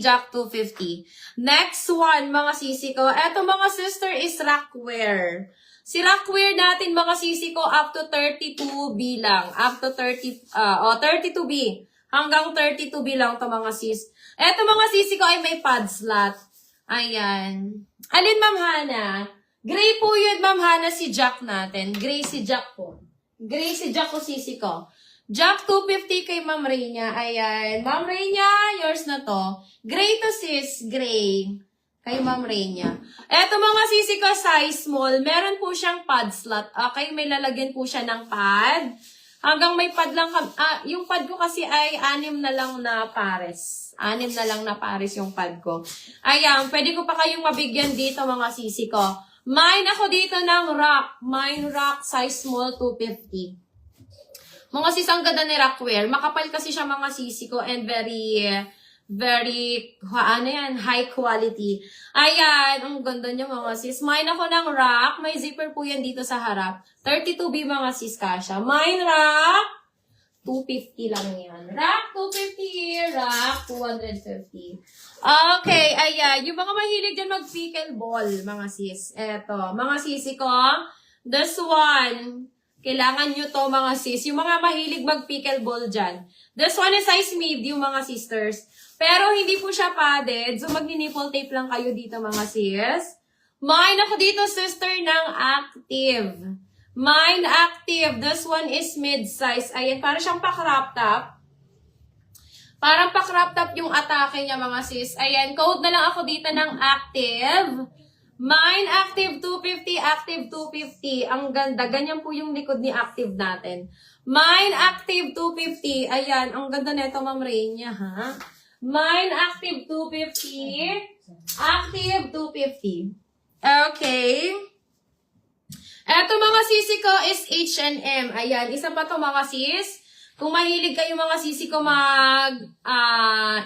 250, Jack 250. Next one, mga sisi ko. Eto mga sister is Rockwear. Si Rockwear natin, mga sisi ko, up to 32B lang. Up to 32B. Hanggang 32B lang to mga sis. Eto mga sisi ko ay may pad slot. Ayan. Alin, Ma'am Hana? Gray po yun, Ma'am Hana, si Jack natin. Gray si Jack po. Gray si Jack ko, sisi ko. Jack 250 kay Ma'am Reyna. Ayan. Ma'am Reyna, yours na to. Gray to sis. Gray. Kay Ma'am Reyna. Eto mga sisi ko, size small. Meron po siyang pad slot. Okay, may lalagyan po siya ng pad. Hanggang may pad lang. Yung pad ko kasi ay 6 na lang na pares. 6 na lang na pares yung pad ko. Ayan, pwede ko pa kayong mabigyan dito mga sisi ko. Mine ako dito ng Rock. Mine Rock, size small, 250. Mga sis, ang ganda ni Rockwear. Makapal kasi siya mga sisi ko and very, high quality. Ayan, ang ganda niya mga sis. Mine ako ng Rock. May zipper po yan dito sa harap. 32B mga sis kasha. Mine Rock, 250 lang yan. Rock, 250. Rock, 250. Okay, ayan. Yung mga mahilig dyan mag-pickleball, mga sis. Eto, mga sisi ko. This one. Kailangan nyo to mga sis. Yung mga mahilig mag-pickleball dyan. This one is size medium mga sisters. Pero hindi po siya padded. So magni-nipple tape lang kayo dito mga sis. Mine ako dito sister ng Active. Mine Active. This one is mid-size. Ayan, para siyang pa-crop top. Parang pa-crop top yung atake niya mga sis. Ayan, code na lang ako dito ng Active. Mine Active 250, Active 250. Ang ganda. Ganyan po yung likod ni Active natin. Mine Active 250. Ayan, ang ganda nito, Ma'am Reyna, ha? Mine Active 250. Active 250. Okay. Eto mga sisi ko is H&M. Ayan, isa pa to mga sis. Kung mahilig kayo mga sisi ko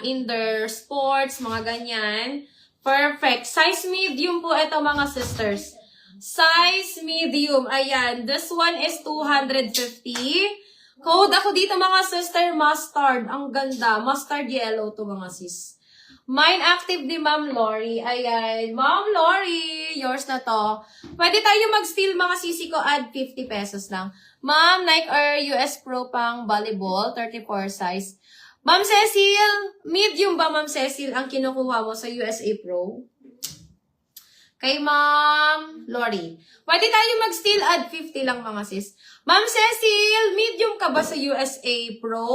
indoor sports, mga ganyan. Perfect. Size medium po ito mga sisters. Size medium. Ayan. This one is 250. Code ako dito mga sister, mustard. Ang ganda. Mustard yellow to mga sis. Mine Active ni Ma'am Lori. Ayan. Ma'am Lori, yours na to. Pwede tayo mag-steal mga sisi ko. Add 50 pesos lang. Ma'am, Nike Air US Pro pang volleyball. 34 size. Ma'am Cecil, medium ba Ma'am Cecil ang kinukuha mo sa USA Pro? Kay Ma'am Lori. Pwede tayo mag-steal, add 50 lang mga sis. Ma'am Cecil, medium ka ba sa USA Pro?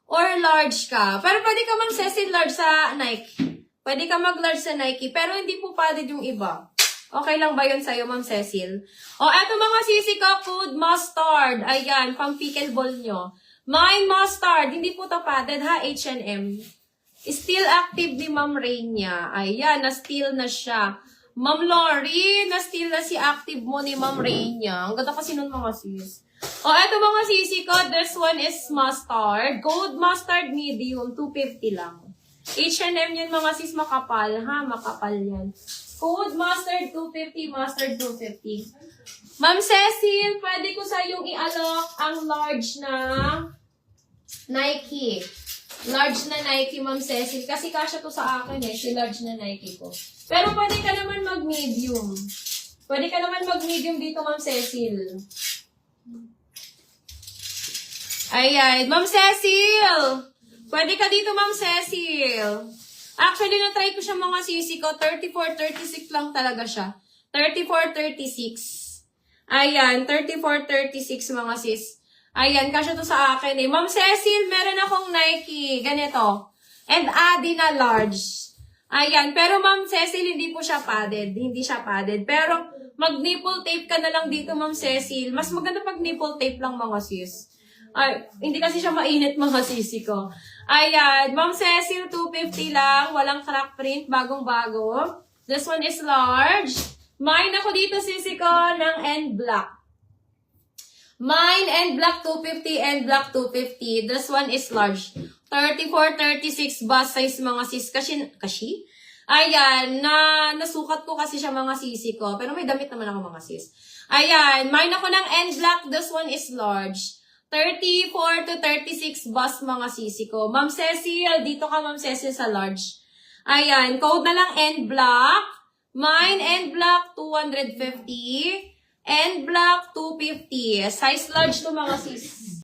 Or large ka? Pero pwede ka Ma'am Cecil large sa Nike. Pwede ka mag-large sa Nike, pero hindi po padded yung iba. Okay lang ba yun sa'yo Ma'am Cecil? O, eto mga sisi ko, food mustard. Ayan, pang pickleball nyo. Mine mustard, hindi po to padded ha, H&M. Still active ni Ma'am Reyna. Ayan, na-steal na siya. Ma'am Lori, na-steal na si active mo ni Ma'am Reyna. Ang ganda kasi nun mga sis. O, eto mga sisi ko, this one is mustard. Gold mustard medium, 250 lang. H&M yan mga sis, makapal ha, makapal yan. Gold mustard, 250, mustard, 250. Ma'am Cecil, pwede ko sa iyong i-alok ang large na Nike. Large na Nike, Ma'am Cecil. Kasi kasya to sa akin si large na Nike ko. Pero pwede ka naman mag-medium. Pwede ka naman mag-medium dito, Ma'am Cecil. Ayan, Ma'am Cecil. Pwede ka dito, Ma'am Cecil. Actually, na-try ko siya mga sisi ko. 34, 36 lang talaga siya. 34, 36. Ayan, 34, 36 mga sis. Ayan, kasya to sa akin eh. Ma'am Cecil, meron akong Nike. Ganito. And Adi na large. Ayan, pero Ma'am Cecil, hindi po siya padded. Hindi siya padded. Pero, mag-nipple tape ka na lang dito, Ma'am Cecil. Mas maganda pag nipple tape lang mga sis. Ay, hindi kasi siya mainit mga sisi ko. Ayan, Ma'am Cecil, 250 lang. Walang crack print, bagong-bago. This one is large. Mine ako dito sisi ko ng N Black. Mine N Black 250, N Black 250. This one is large. 34, 36 bust size mga sis. Kasi? Ayan, nasukat ko kasi siya mga sisi ko. Pero may damit naman ako mga sis. Ayan, mine ako ng N Black. This one is large. 34 to 36 bust mga sisi ko. Ma'am Cecil, dito ka Ma'am Cecil sa large. Ayan, code na lang N block. Mine N block 250. N block 250. Size large to mga sis.